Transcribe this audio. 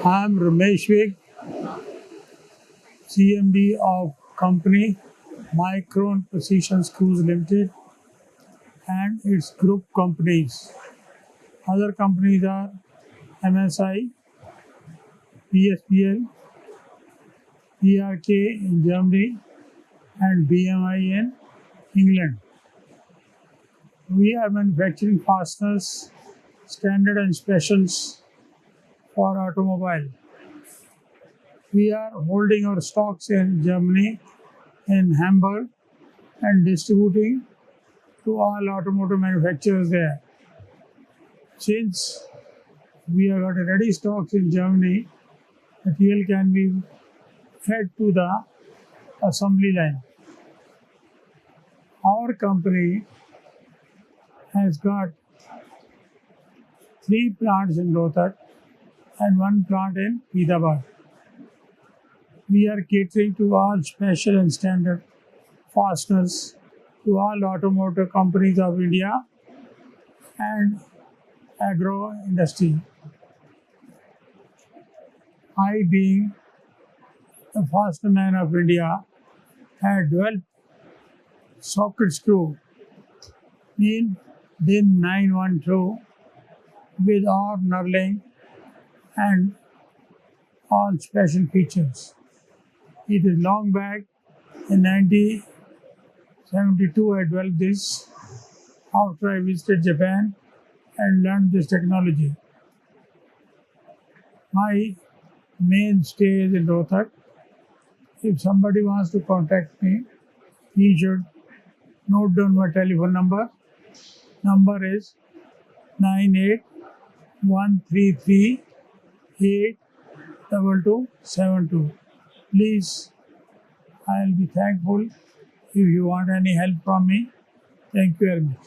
I am Rameshwik, CMD of company MICRON Precision Screws Limited and its group companies. Other companies are MSI, PSPL, PRK in Germany, and BMI in England. We are manufacturing fasteners, standard and specials for automobile. We are holding our stocks in Germany, in Hamburg, and distributing to all automotive manufacturers there. Since we have got a ready stocks in Germany, material can be fed to the assembly line. Our company has got 3 plants in Rohtak and 1 plant in Hyderabad. We are catering to all special and standard fasteners to all automotive companies of India and agro industry. I, being the fastener man of India, had developed socket screw in DIN 912 with all knurling and all special features. It is long back. In 1972, I developed this after I visited Japan and learned this technology. My main stay is in Rohtak. If somebody wants to contact me, he should note down my telephone number. Number is 9813382272. Please, I will be thankful if you want any help from me. Thank you very much.